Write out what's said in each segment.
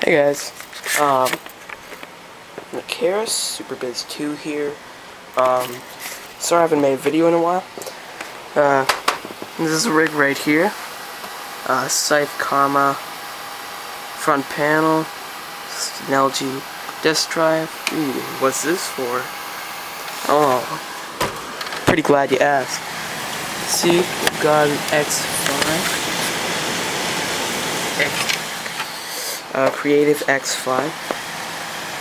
Hey guys, Karis, surpassed 2 here. Sorry I haven't made a video in a while. This is a rig right here. Scythe Karma front panel, an LG disk drive. Ooh, what's this for? Oh, pretty glad you asked. See, we've got an X5. Creative X5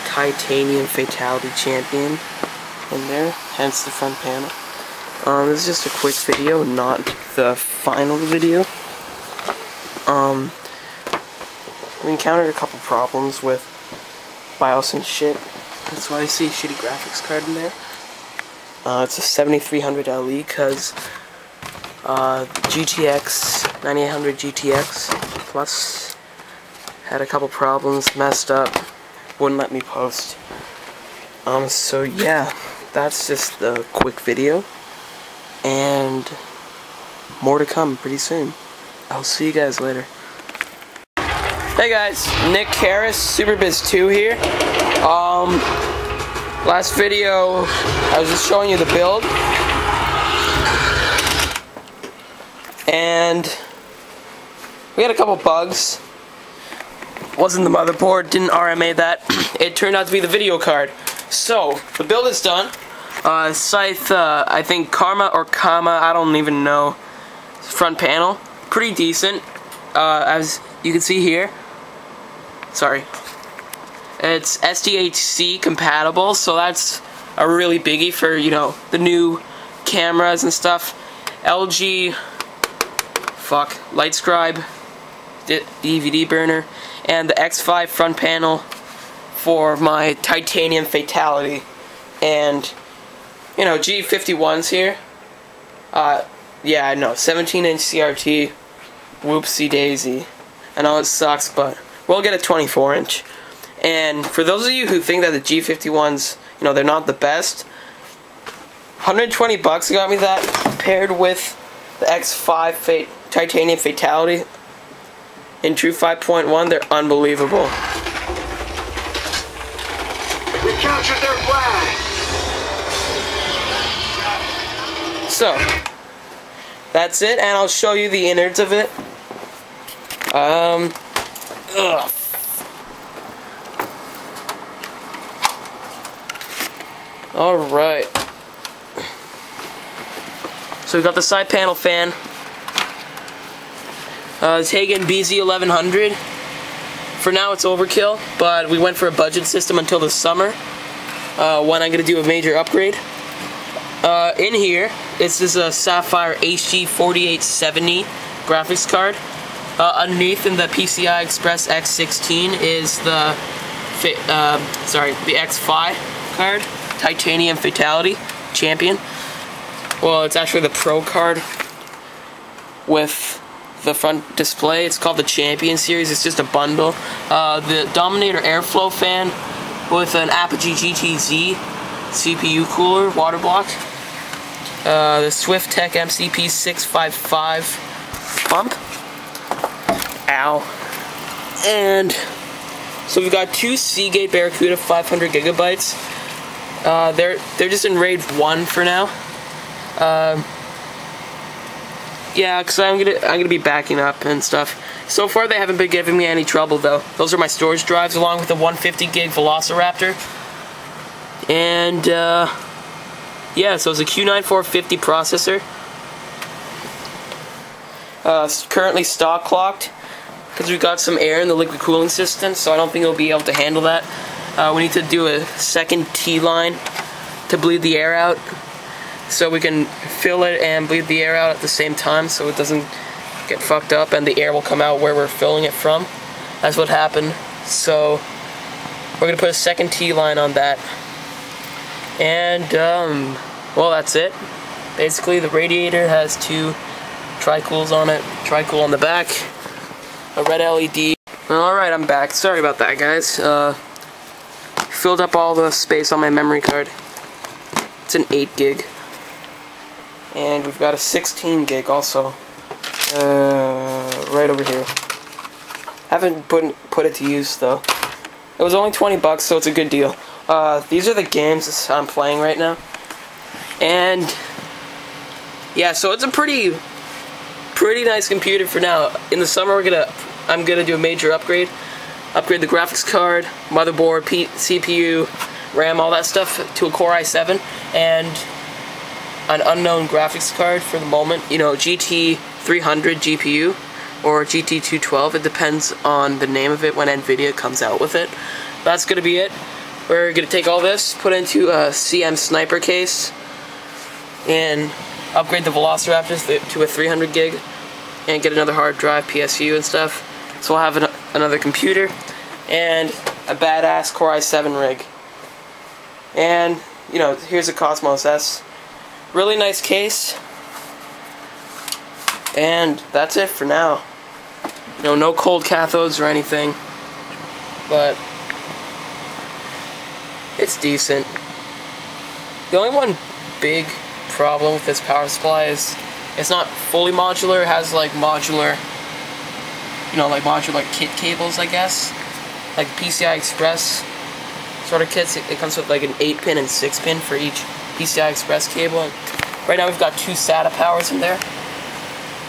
Titanium Fatality Champion in there, hence the front panel. This is just a quick video, not the final video. We encountered a couple problems with BIOS and shit. That's why I see a shitty graphics card in there. It's a 7300 LE because GTX 9800 GTX Plus had a couple problems, messed up, wouldn't let me post. So yeah, that's just the quick video, and more to come pretty soon. I'll see you guys later. Hey guys, Nick Karis, surpassed 2 here. Last video, I was just showing you the build, and we had a couple bugs. Wasn't the motherboard, didn't RMA that. It turned out to be the video card. So, the build is done. Scythe, I think Karma or Kama, I don't even know. Front panel, pretty decent. As you can see here. Sorry. It's SDHC compatible, so that's a really biggie for, you know, the new cameras and stuff. LG, LightScribe, DVD burner, and the X5 front panel for my Titanium Fatality, and you know, G51s here. Yeah, I know, 17-inch CRT. Whoopsie daisy. I know it sucks, but we'll get a 24-inch. And for those of you who think that the G51s, you know, they're not the best, 120 bucks got me that, paired with the X5 Titanium Fatality in True 5.1, they're unbelievable. We captured their flag. So, that's it, and I'll show you the innards of it. Alright. So we got the side panel fan. Hagen BZ1100. For now it's overkill, but we went for a budget system until the summer, when I'm going to do a major upgrade. In here, this is a Sapphire HG4870 graphics card. Underneath in the PCI Express X16 is the X5 card, Titanium Fatality Champion. Well, it's actually the Pro card with the front display. It's called the Champion series. It's just a bundle. The Dominator airflow fan with an Apogee GTZ CPU cooler water block. The Swift Tech MCP 655 pump. Ow. And so we've got 2 Seagate Barracuda 500 gigabytes. They're just in RAID 1 for now. Yeah, because I'm gonna be backing up and stuff. So far, they haven't been giving me any trouble though. Those are my storage drives, along with the 150 gig Velociraptor. And yeah, so it's a Q9450 processor. Currently stock clocked because we've got some air in the liquid cooling system, so I don't think it'll be able to handle that. We need to do a second T-line to bleed the air out, so we can fill it and bleed the air out at the same time, so it doesn't get fucked up and the air will come out where we're filling it from. That's what happened. So we're gonna put a second T-line on that. And well, that's it. Basically, the radiator has 2 tri-cools on it, tri-cool on the back, a red LED. Alright, I'm back. Sorry about that, guys. Filled up all the space on my memory card. It's an 8 gig. And we've got a 16 gig also. Right over here. Haven't put it to use though. It was only 20 bucks, so it's a good deal. These are the games I'm playing right now. And yeah, so it's a pretty nice computer for now. In the summer I'm gonna do a major upgrade. Upgrade the graphics card, motherboard, CPU, RAM, all that stuff to a Core i7 and an unknown graphics card for the moment. You know, GT300 GPU or GT212. It depends on the name of it when NVIDIA comes out with it. That's gonna be it. We're gonna take all this, put it into a CM sniper case, and upgrade the Velociraptors to a 300 gig, and get another hard drive, PSU and stuff. So we'll have another computer and a badass Core i7 rig. And you know, here's a Cosmos S. Really nice case. And that's it for now. You know, no cold cathodes or anything, but it's decent. The only one big problem with this power supply is it's not fully modular. It has like modular, you know, like modular kit cables, I guess, like PCI Express sort of kits. It comes with like an 8-pin and 6-pin for each PCI Express cable. And right now we've got 2 SATA powers in there.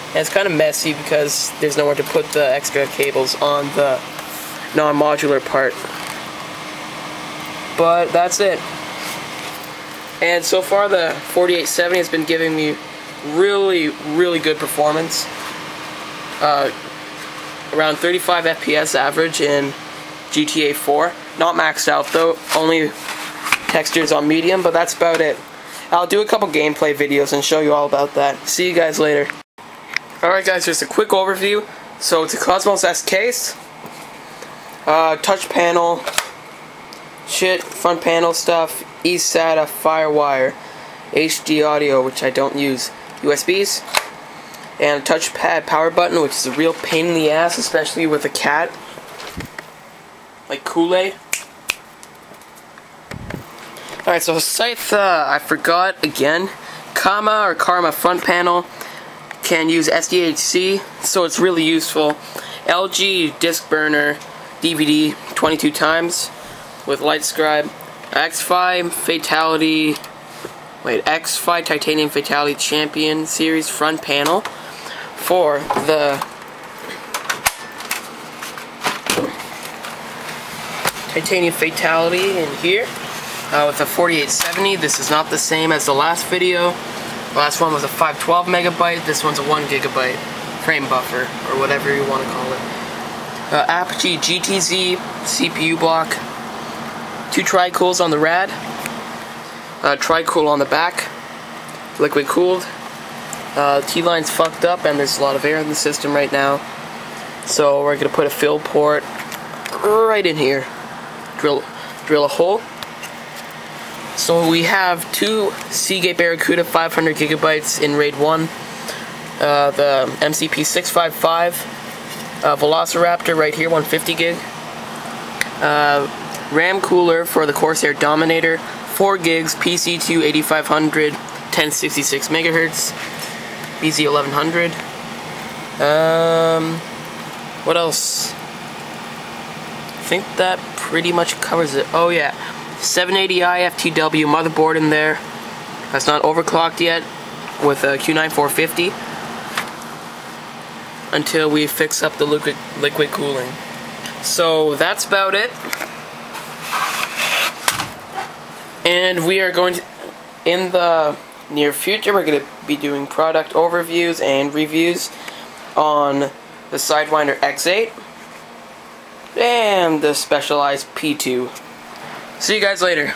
And it's kind of messy because there's nowhere to put the extra cables on the non-modular part. But that's it. And so far the 4870 has been giving me really good performance. Around 35 FPS average in GTA 4. Not maxed out though, only textures on medium, but that's about it. I'll do a couple gameplay videos and show you all about that. See you guys later. Alright guys, just a quick overview. So it's a Cosmos S case. Touch panel, front panel stuff, eSATA, Firewire, HD audio, which I don't use, USBs, and a touchpad power button, which is a real pain in the ass, especially with a cat, like Kool-Aid. Alright, so Scythe, I forgot again, Karma front panel, can use SDHC, so it's really useful. LG disc burner, DVD 22 times with LightScribe. X-Fi Titanium Fatality Champion Series front panel for the Titanium Fatality in here with a 4870. This is not the same as the last video. The last one was a 512 megabyte. This one's a 1 gigabyte frame buffer, or whatever you want to call it. Apogee GTZ CPU block. 2 tri-cools on the rad. Tri-cool on the back. Liquid cooled. T-line's fucked up and there's a lot of air in the system right now. So we're going to put a fill port right in here. Drill a hole. So we have 2 Seagate Barracuda 500 gigabytes in RAID 1, the MCP 655, Velociraptor right here, 150 gig, RAM cooler for the Corsair Dominator, 4 gigs, PC2 8500, 1066 megahertz, BZ1100. What else? I think that pretty much covers it. Oh yeah. 780i FTW motherboard in there. That's not overclocked yet with a Q9 450 until we fix up the liquid cooling. So that's about it. And we are going to, in the near future, we're going to be doing product overviews and reviews on the Sidewinder X8 and the Specialized P2. See you guys later.